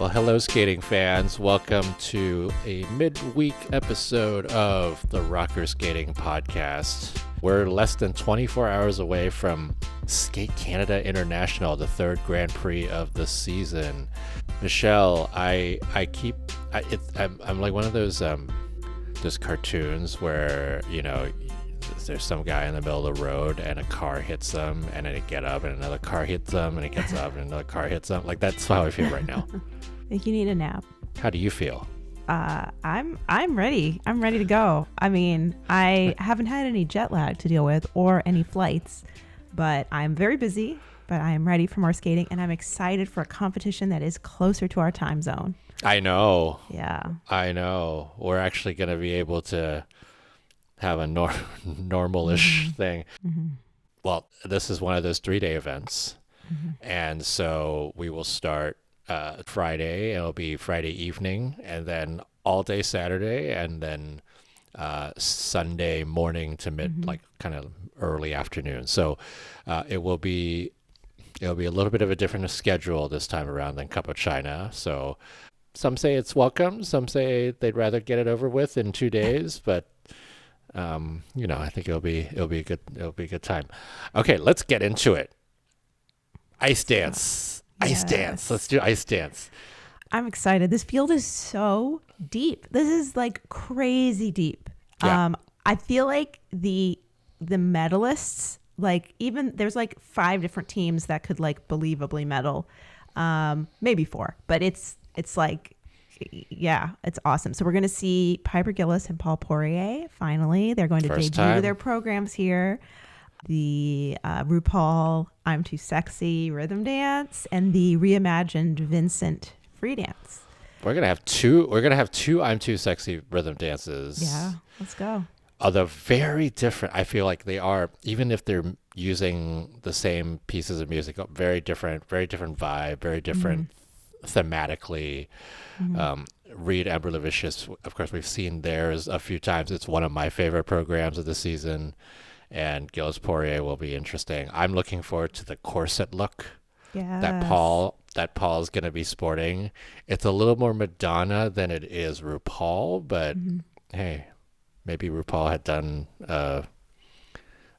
Well, hello, skating fans. Welcome to a midweek episode of the Rocker Skating Podcast. We're less than 24 hours away from Skate Canada International, the third Grand Prix of the season. Michelle, I'm like one of those cartoons where, you know, there's some guy in the middle of the road and a car hits them and then they get up and another car hits them and it gets up and another car hits them. Like, that's how I feel right now. I think you need a nap. How do you feel? I'm ready. I'm ready to go. I mean, I haven't had any jet lag to deal with or any flights, but I'm very busy, but I am ready for more skating and I'm excited for a competition that is closer to our time zone. I know. Yeah. I know. We're actually going to be able to have a normal-ish thing. Mm-hmm. Well, this is one of those 3-day events. Mm-hmm. And so we will start Friday. It'll be Friday evening and then all day Saturday and then Sunday morning to like kind of early afternoon. So it'll be a little bit of a different schedule this time around than Cup of China. So some say it's welcome. Some say they'd rather get it over with in 2 days, but you know, I think it'll be a good time. Okay, let's get into it. Ice dance. Yes. Ice dance. Let's do ice dance. I'm excited. This field is so deep. This is like crazy deep. Yeah. I feel like the medalists, like even there's like 5 different teams that could like believably medal. Maybe 4, but it's like, yeah, it's awesome. So we're going to see Piper Gilles and Paul Poirier. Finally, they're going to debut their programs here. The RuPaul I'm Too Sexy rhythm dance and the reimagined Vincent free dance. We're gonna have two I'm Too Sexy rhythm dances. Yeah, let's go. Although very different. I feel like they are, even if they're using the same pieces of music, very different vibe, very different thematically. Reed Amberlevicious, of course, we've seen theirs a few times. It's one of my favorite programs of the season. And Gilles Poirier will be interesting. I'm looking forward to the corset look that Paul's going to be sporting. It's a little more Madonna than it is RuPaul, but hey, maybe RuPaul had done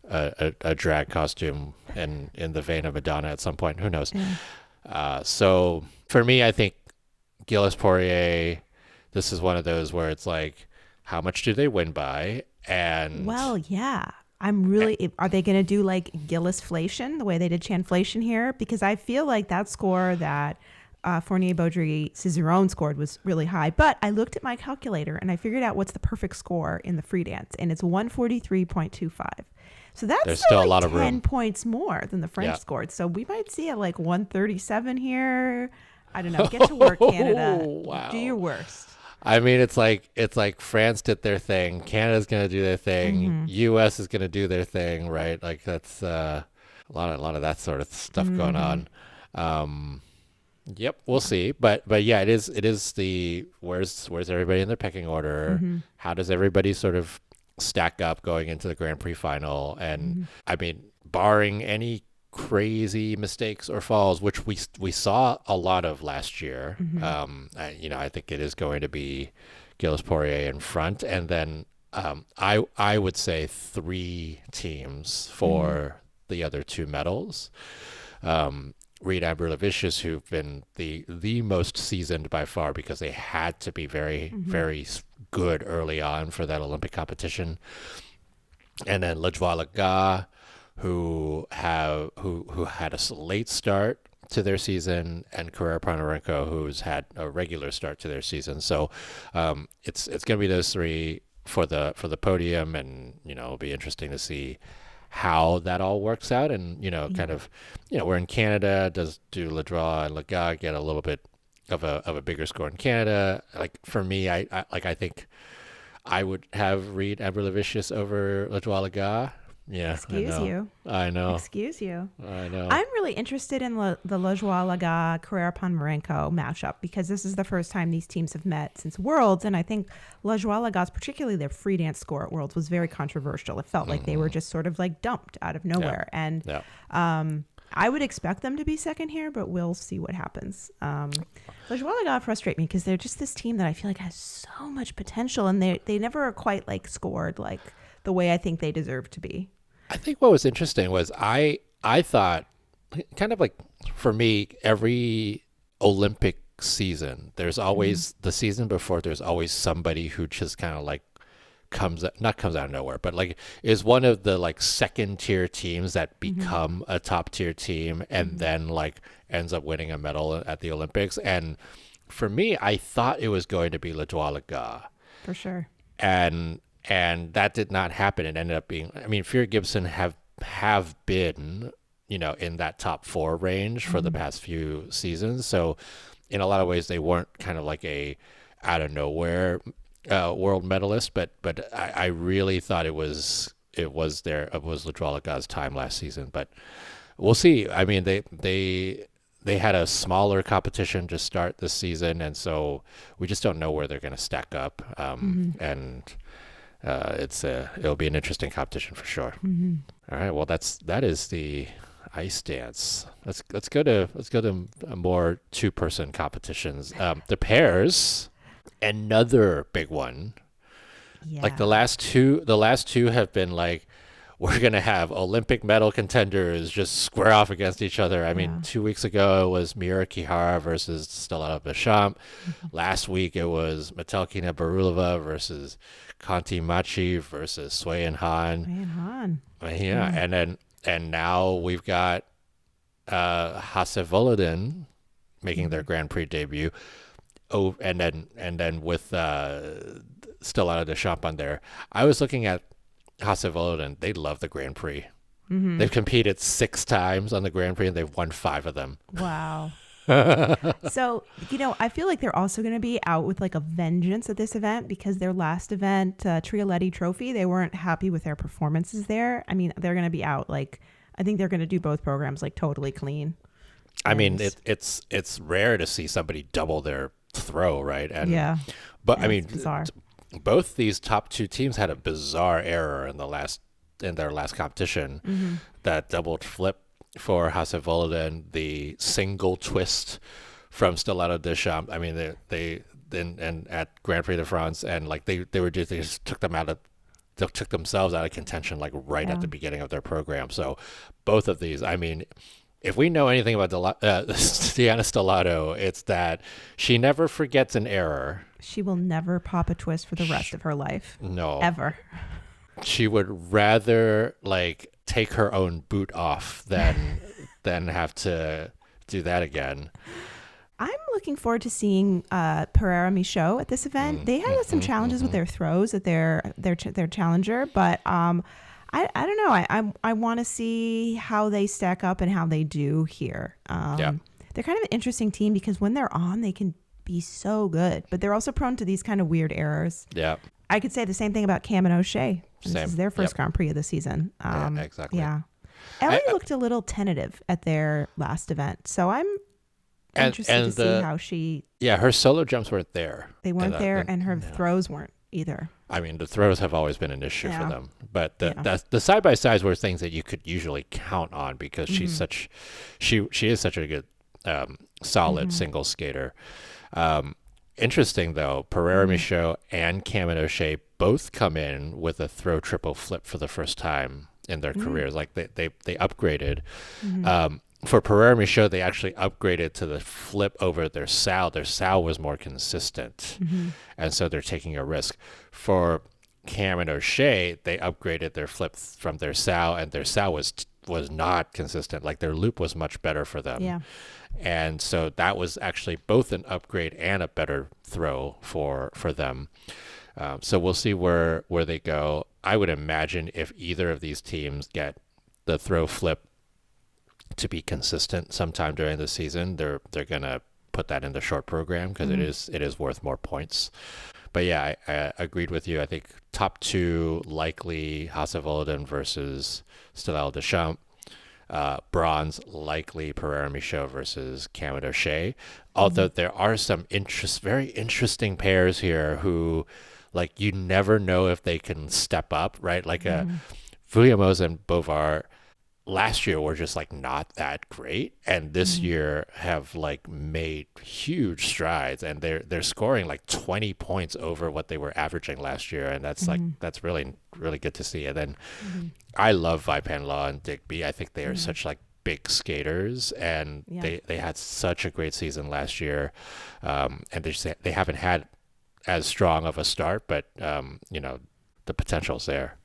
a drag costume in the vein of Madonna at some point. Who knows? Yeah. So for me, I think Gilles Poirier, this is one of those where it's like, how much do they win by? And well, yeah. Are they going to do like Gillisflation, the way they did Chanflation here? Because I feel like that score that Fournier Baudry Cizeron scored was really high. But I looked at my calculator and I figured out what's the perfect score in the free dance, and it's 143.25. So that's still like a lot of 10 room. Points more than the French scored. So we might see it like 137 here. I don't know. Get to work, Canada. Wow. Do your worst. I mean, it's like France did their thing, Canada's going to do their thing, US is going to do their thing, right? Like that's a lot of that sort of stuff going on. Yep, we'll see. But yeah, it is the where's everybody in their pecking order? How does everybody sort of stack up going into the Grand Prix final? And I mean, barring any crazy mistakes or falls, which we saw a lot of last year. I think it is going to be Gilles Poirier in front, and then I would say 3 teams for the other 2 medals. Reed Amberlevicious, who've been the most seasoned by far because they had to be very very good early on for that Olympic competition, and then Lejoie Legas, who had a late start to their season, and Carrera Ponomarenko, who's had a regular start to their season. So it's going to be those 3 for the podium, and it'll be interesting to see how that all works out. And kind of we're in Canada. Do Lejoie and Legas get a little bit of a bigger score in Canada? Like for me, I think I would have Reed Amberlevicious over Lejoie Legas. Yeah, Excuse you. I know. Excuse you. I know. I'm really interested in the Lejoie Legas Carrera Ponomarenko matchup because this is the first time these teams have met since Worlds, and I think Lejoie Legas, particularly their free dance score at Worlds, was very controversial. It felt like they were just sort of like dumped out of nowhere, and I would expect them to be second here, but we'll see what happens. Lajualaga frustrate me because they're just this team that I feel like has so much potential, and they never are quite like scored like the way I think they deserve to be. I think what was interesting was I thought, kind of like for me, every Olympic season, there's always the season before, there's always somebody who just kind of like comes out of nowhere, but like is one of the like second tier teams that become a top tier team and then like ends up winning a medal at the Olympics. And for me, I thought it was going to be Lajualaga For sure. and that did not happen. It ended up being, I mean, Fear Gibson have been, you know, in that top 4 range for the past few seasons. So in a lot of ways, they weren't kind of like a out of nowhere world medalist, but I really thought it was Lajualaga's time last season. But we'll see. I mean, they had a smaller competition to start this season, and so we just don't know where they're going to stack up. And it'll be an interesting competition for sure. All right, well that is the ice dance. Let's go to more 2-person competitions. The pairs, another big one. Yeah. Like the last two have been like, we're gonna have Olympic medal contenders just square off against each other. I mean, 2 weeks ago it was Miura Kihara versus Stellato Deschamps. Last week it was Metelkina Barulova versus Conti Machi versus Sui and Han. Yeah, and now we've got Hase Volodin making their Grand Prix debut. Oh, and then with Stellato Deschamps on there. I was looking at Hase Volodin. They love the Grand Prix. They've competed 6 times on the Grand Prix and they've won 5 of them. Wow. So, you know, I feel like they're also going to be out with like a vengeance at this event because their last event, Trioletti Trophy, they weren't happy with their performances there. I mean, they're going to be out like, I think they're going to do both programs like totally clean. I mean, it's rare to see somebody double their throw, right? And yeah. But I mean, bizarre. Both these top 2 teams had a bizarre error in their last competition. That doubled flip for Hase Volodin, the single twist from Stellato Deschamps. I mean, they at Grand Prix de France, and like they just took themselves out of contention like right at the beginning of their program. So both of these, I mean, if we know anything about Deanna Stellato, it's that she never forgets an error. She will never pop a twist for the rest of her life. No. Ever. She would rather like take her own boot off than have to do that again. I'm looking forward to seeing Pereira Michaud at this event. They had some challenges with their throws at their challenger, but I don't know. I want to see how they stack up and how they do here. They're kind of an interesting team because when they're on, they can be so good, but they're also prone to these kind of weird errors. Yeah. I could say the same thing about Cam and O'Shea. This is their first Grand Prix of the season. Exactly. Yeah. Ellie looked a little tentative at their last event, so I'm interested to see how she... Yeah, her solo jumps weren't there. They weren't there, and her throws weren't either. I mean, the throws have always been an issue for them, but the side-by-sides were things that you could usually count on because she's she is such a good solid single skater. Interesting though, Pereira Michaud and Cam and O'Shea both come in with a throw triple flip for the first time in their careers. Like they upgraded. For Pereira Michaud, they actually upgraded to the flip over their sow. Their sow was more consistent, and so they're taking a risk. For Cam and O'Shea, they upgraded their flip from their sow, and their sow was not consistent. Like their loop was much better for them. Yeah. And so that was actually both an upgrade and a better throw for them. So we'll see where they go. I would imagine if either of these teams get the throw flip to be consistent sometime during the season, they're gonna put that in the short program because it is worth more points. But yeah, I agreed with you. I think top 2 likely Hase Volodin versus Stellato Deschamps. Bronze likely Pereira Michaud versus Cam and O'Shea. Although there are some very interesting pairs here who, like, you never know if they can step up, right? Like Vuillemose and Bovar, last year were just like not that great, and this year have like made huge strides, and they're scoring like 20 points over what they were averaging last year, and that's like that's really really good to see. And then I love Vaipan Law and Digby. I think they are such like big skaters, and they had such a great season last year, and they haven't had as strong of a start, but you know, the potential's there.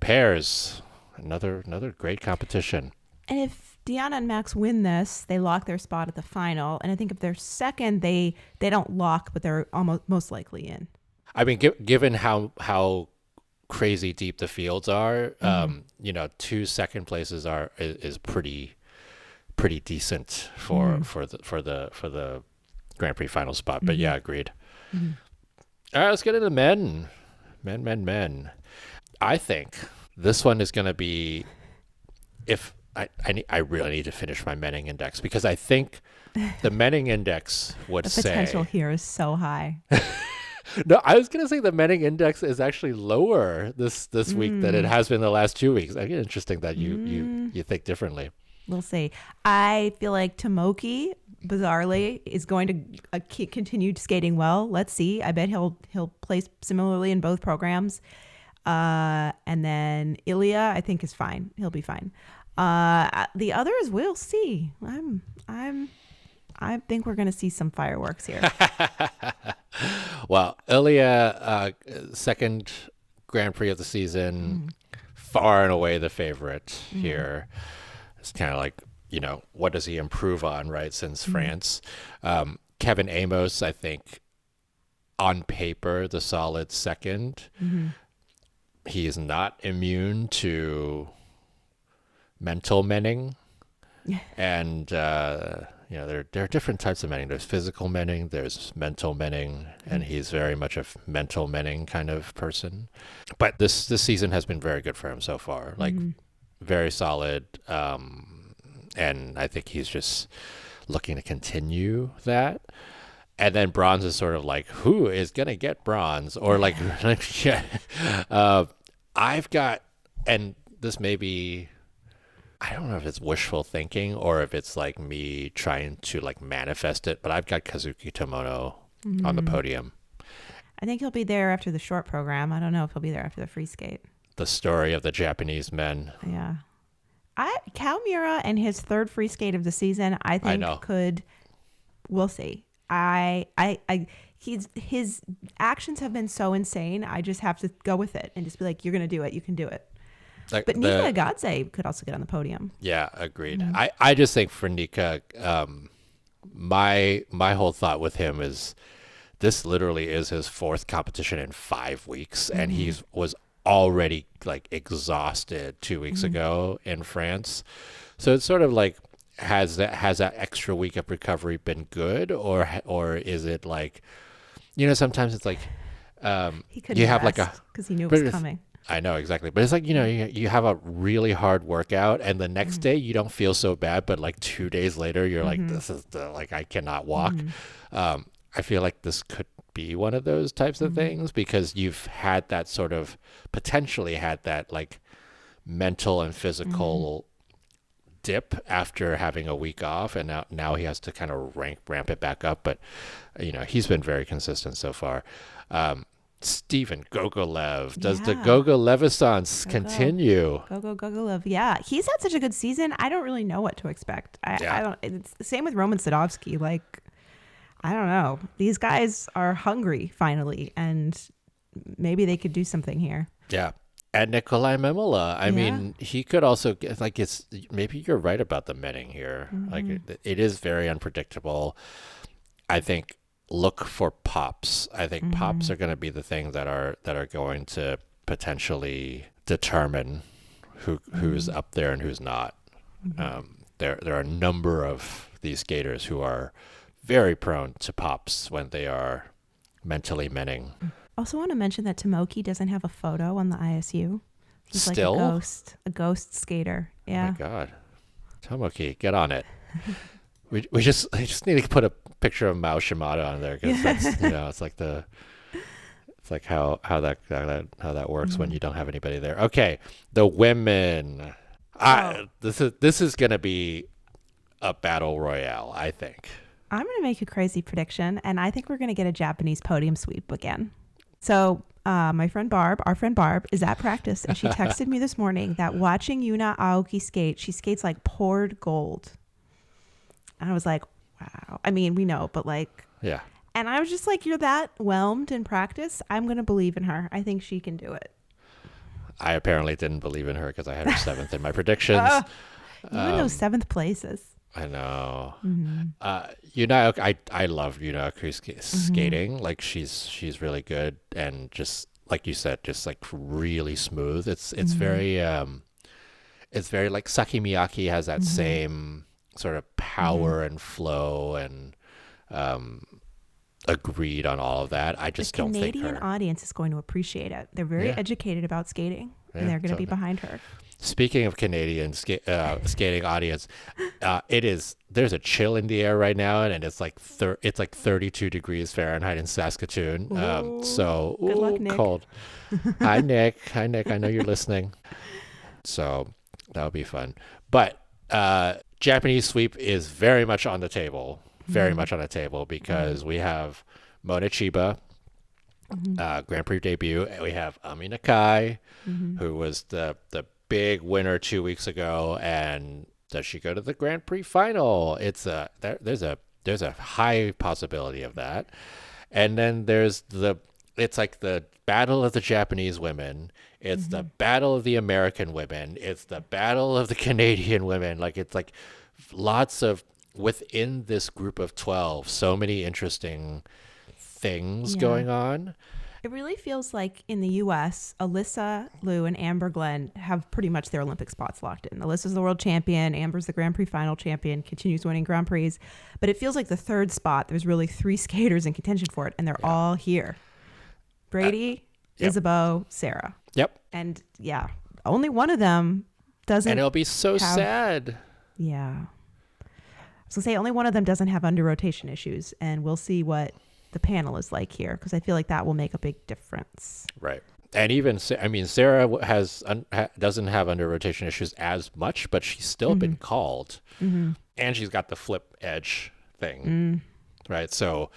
Pairs. Another great competition. And if Deanna and Max win this, they lock their spot at the final. And I think if they're second, they don't lock, but they're almost most likely in. I mean, given how crazy deep the fields are, you know, 2 second places is pretty decent for the Grand Prix final spot. But yeah, agreed. All right, let's get into men. Men. I think this one is going to be, if I really need to finish my Menning index, because I think the Menning index would say... The potential here is so high. No, I was going to say the Menning index is actually lower this week than it has been the last 2 weeks. I think interesting that you think differently. We'll see. I feel like Tomoki, bizarrely, is going to continue skating well. Let's see. I bet he'll place similarly in both programs. And then Ilia, I think, is fine. He'll be fine. The others, we'll see. I think we're going to see some fireworks here. Well, Ilia, second Grand Prix of the season, far and away the favorite here. It's kind of like, you know, what does he improve on, right, since France? Kevin Amos, I think, on paper, the solid second. He is not immune to mental menning. And, you know, there are different types of menning. There's physical menning, there's mental menning, and he's very much a mental menning kind of person. But this season has been very good for him so far. Like, very solid. And I think he's just looking to continue that. And then bronze is sort of like, who is going to get bronze? Or like, I've got, and this may be, I don't know if it's wishful thinking or if it's like me trying to like manifest it, but I've got Kazuki Tomono on the podium. I think he'll be there after the short program. I don't know if he'll be there after the free skate. The story of the Japanese men. Yeah. Kalmura and his third free skate of the season, I think we'll see. His actions have been so insane. I just have to go with it and just be like, you're going to do it. You can do it. Like but Nika Agadze could also get on the podium. Yeah, agreed. I just think for Nika, my whole thought with him is this literally is his fourth competition in 5 weeks, and he was already like exhausted 2 weeks ago in France. So it's sort of like, has that extra week of recovery been good, or is it like, you know, sometimes it's like he couldn't have like because he knew it was coming. I know, exactly. But it's like, you know, you have a really hard workout and the next day you don't feel so bad, but like 2 days later you're like, this is like, I cannot walk. I feel like this could be one of those types of things, because you've had that sort of potentially had that like mental and physical dip after having a week off, and now he has to kind of ramp it back up. But you know, he's been very consistent so far. Steven Gogolev, does the Gogolevisance continue? Gogolev, yeah, he's had such a good season. I don't really know what to expect. I don't. It's the same with Roman Sadovsky. Like, I don't know. These guys are hungry finally, and maybe they could do something here. Yeah. And Nikolai Memela, I mean, he could also get, like, it's maybe you're right about the menning here. Like, it is very unpredictable. I think look for pops. I think pops are going to be the thing that are going to potentially determine who's up there and who's not. There are a number of these skaters who are very prone to pops when they are mentally menning. Also want to mention that Tomoki doesn't have a photo on the ISU. He's still like a ghost skater. Yeah. Oh my God, Tomoki, get on it. I just need to put a picture of Mao Shimada on there, because that's, you know, it's like how that works when you don't have anybody there. Okay, the women. This is gonna be a battle royale, I think. I'm going to make a crazy prediction, and I think we're going to get a Japanese podium sweep again. So our friend Barb is at practice, and she texted me this morning that watching Yuna Aoki skate, she skates like poured gold. And I was like, wow. I mean, we know, but like... Yeah. And I was just like, you're that whelmed in practice. I'm going to believe in her. I think she can do it. I apparently didn't believe in her because I had her seventh in my predictions. Even those seventh places. I know. Yuna, I love Yuna Aoki skating. Like she's really good, and just like you said, just like really smooth. It's very like Saki Miyake has that same sort of power and flow, and agreed on all of that. I just don't think her Canadian audience is going to appreciate it. They're very educated about skating, and they're going to be behind her. Speaking of Canadian skating audience, there's a chill in the air right now, and it's like 32 degrees Fahrenheit in Saskatoon. So good luck, Nick. Cold. Hi Nick. I know you're listening. So that'll be fun. But Japanese sweep is very much on the table. Very much on the table because we have Mone Chiba, Grand Prix debut. We have Ami Nakai, who was the big winner 2 weeks ago, and does she go to the Grand Prix final? There's a high possibility of that. And then it's like the battle of the Japanese women, it's the battle of the American women, it's the battle of the Canadian women. Like it's like lots of, within this group of 12, so many interesting things going on. It really feels like in the U.S., Alyssa Liu and Amber Glenn have pretty much their Olympic spots locked in. Alyssa's the world champion. Amber's the Grand Prix final champion, continues winning Grand Prix. But it feels like the third spot, there's really 3 skaters in contention for it, and they're all here. Brady, Isabeau, Sarah. Yep. And only one of them doesn't. And it'll be so sad. Yeah. I was going to say, only one of them doesn't have under rotation issues, and we'll see what the panel is like here, because I feel like that will make a big difference. Right. And even, I mean, Sarah doesn't have under rotation issues as much, but she's still been called, and she's got the flip edge thing, right? So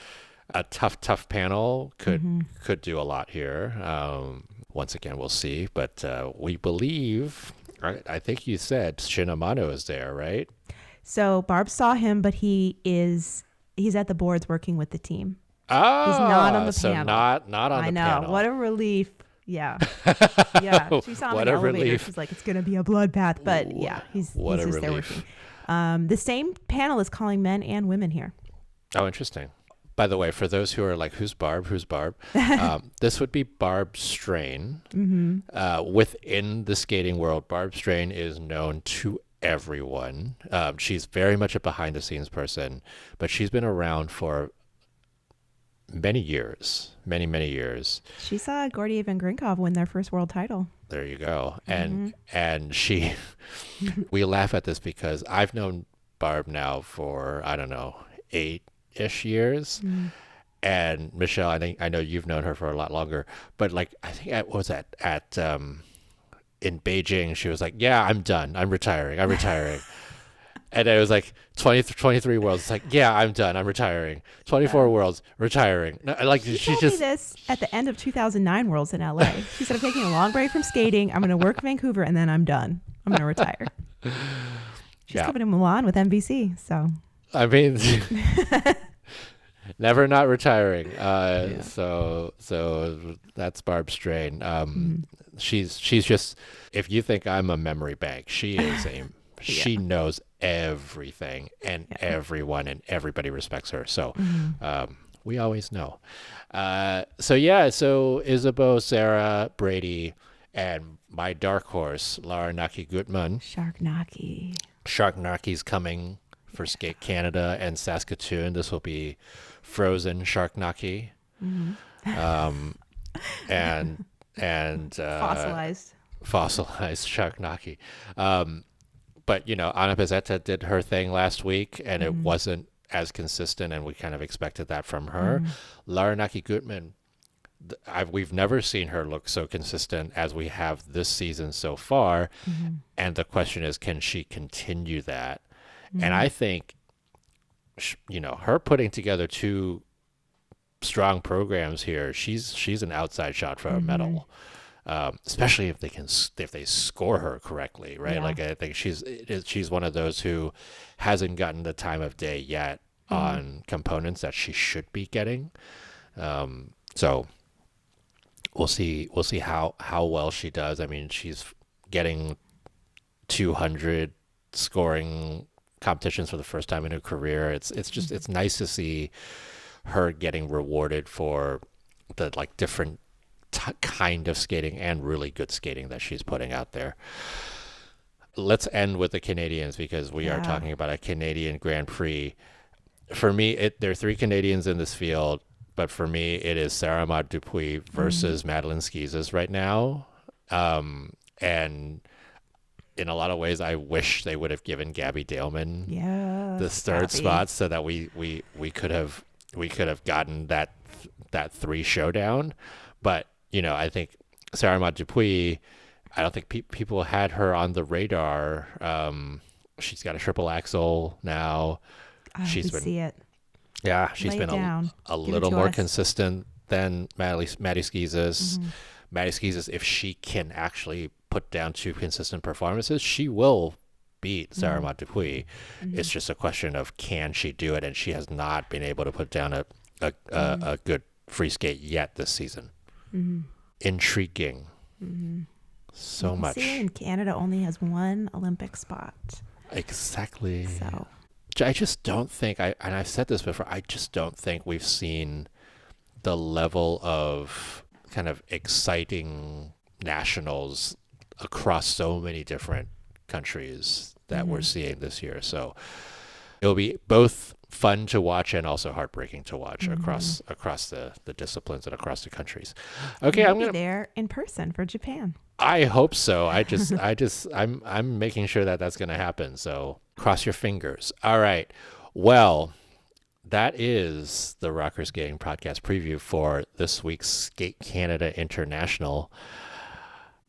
a tough panel could do a lot here. Once again, we'll see, but we believe, I think you said Shin Amano is there, right? So Barb saw him, but he's at the boards working with the team. Oh, he's not on the so panel. not on the panel. I know. What a relief. Yeah. She saw him in the elevator. She's like, it's going to be a bloodbath. But he's just there working. The same panel is calling men and women here. Oh, interesting. By the way, for those who are like, who's Barb? This would be Barb Strain. Within the skating world, Barb Strain is known to everyone. She's very much a behind the scenes person, but she's been around for many years. She saw Gordiev and Grinkov win their first world title. There you go. And she we laugh at this because I've known Barb now for, I don't know, 8-ish years. And Michelle, I know you've known her for a lot longer, but like I think in Beijing, she was like, yeah, I'm done. I'm retiring. And it was like 23 worlds. It's like, yeah, I'm done. I'm retiring. 24 worlds, retiring. Like she told me this at the end of 2009 Worlds in LA. She said, I'm taking a long break from skating. I'm going to work Vancouver, and then I'm done. I'm going to retire. She's coming to Milan with NBC. So I mean, never not retiring. So that's Barb Strain. She's just, if you think I'm a memory bank, she is she knows everything and everyone, and everybody respects her. So we always know. So Isabeau, Sarah, Brady, and my dark horse, Laranaki Gutman. Sharknaki's coming for Skate Canada and Saskatoon. This will be frozen Sharknaki. And fossilized Sharknaki. But, Anna Pizzetta did her thing last week, and it wasn't as consistent, and we kind of expected that from her. Laranaki Gutman, we've never seen her look so consistent as we have this season so far. And the question is, can she continue that? And I think, her putting together two strong programs here, she's an outside shot for a medal, especially if they score her correctly, right? Yeah. Like I think she's one of those who hasn't gotten the time of day yet on components that she should be getting. So we'll see how well she does. I mean, she's getting 200 scoring competitions for the first time in her career. It's nice to see her getting rewarded for the like different kind of skating and really good skating that she's putting out there. Let's end with the Canadians, because we are talking about a Canadian Grand Prix. For me, there are three Canadians in this field, but for me, it is Sarah Maud Dupuis versus Madeline Skeezes right now. And in a lot of ways, I wish they would have given Gabby Daleman the third spot, so that we could have gotten that 3 showdown. But I think Sarah Maud Dupuis, I don't think people had her on the radar. She's got a triple axel now. She's been see it. Yeah, she's been a little more consistent than Maddie Skeezes. Maddie Skeezes, if she can actually put down 2 consistent performances, she will beat Sarah Maud Dupuis. It's just a question of, can she do it? And she has not been able to put down a good free skate yet this season. Intriguing. So much. And Canada only has 1 Olympic spot. Exactly. So I just don't think, and I've said this before, I just don't think we've seen the level of kind of exciting nationals across so many different countries that we're seeing this year. So it'll be both fun to watch and also heartbreaking to watch across the disciplines and across the countries. Okay, I'm gonna be there in person for Japan. I hope so. I'm making sure that that's going to happen. So cross your fingers. All right. Well, that is the Rocker Skating Podcast preview for this week's Skate Canada International.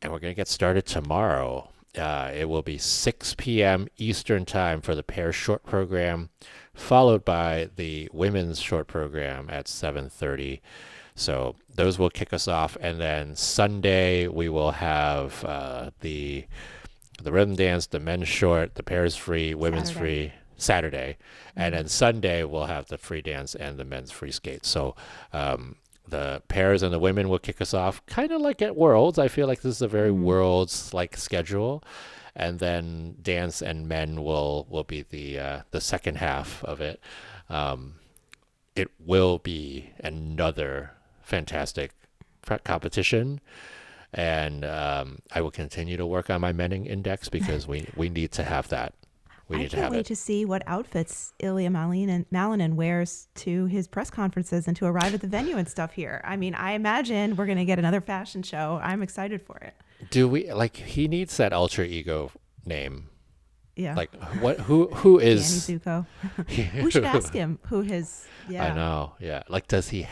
And we're going to get started tomorrow. It will be 6 p.m. Eastern time for the pair short program, followed by the women's short program at 7:30. So those will kick us off, and then Sunday we will have the rhythm dance, the men's short, the pairs free, women's free Saturday, and then Sunday we'll have the free dance and the men's free skate. So the pairs and the women will kick us off, kind of like at Worlds. I feel like this is a very Worlds-like schedule, and then dance and men will be the second half of it. It will be another fantastic competition, and I will continue to work on my menning index, because we need to have that. I can't wait to see what outfits Ilia Malinin wears to his press conferences and to arrive at the venue and stuff here. I mean, I imagine we're going to get another fashion show. I'm excited for it. Do we, he needs that alter ego name. Yeah. Like who is Danny Zuko? We should ask him who his. Yeah. I know. Yeah. Like, does he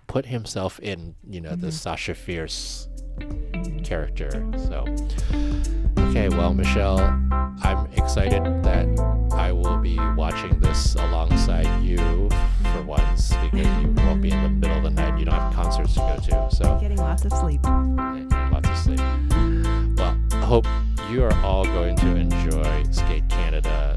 put himself in, the Sasha Fierce character? So, okay. Well, Michelle, I'm excited that I will be watching this alongside you for once, because you won't be in the middle of the night. You don't have concerts to go to. So getting lots of sleep. Lots of sleep. Well, I hope you are all going to enjoy Skate Canada,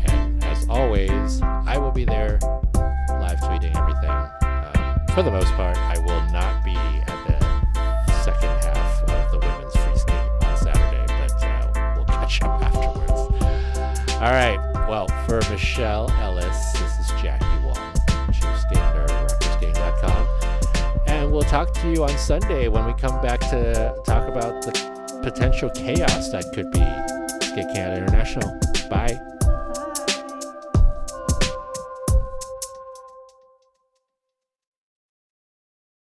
and as always, I will be there live tweeting everything. For the most part, I will not be at the second half of the women's free skate on Saturday, but we'll catch up afterwards. All right, well, for Michelle Ellis, this is Jackie Wong, Chief Skate Nerd, RockerSkating.com, and we'll talk to you on Sunday when we come back to talk about the potential chaos that could be Skate Canada International. Bye.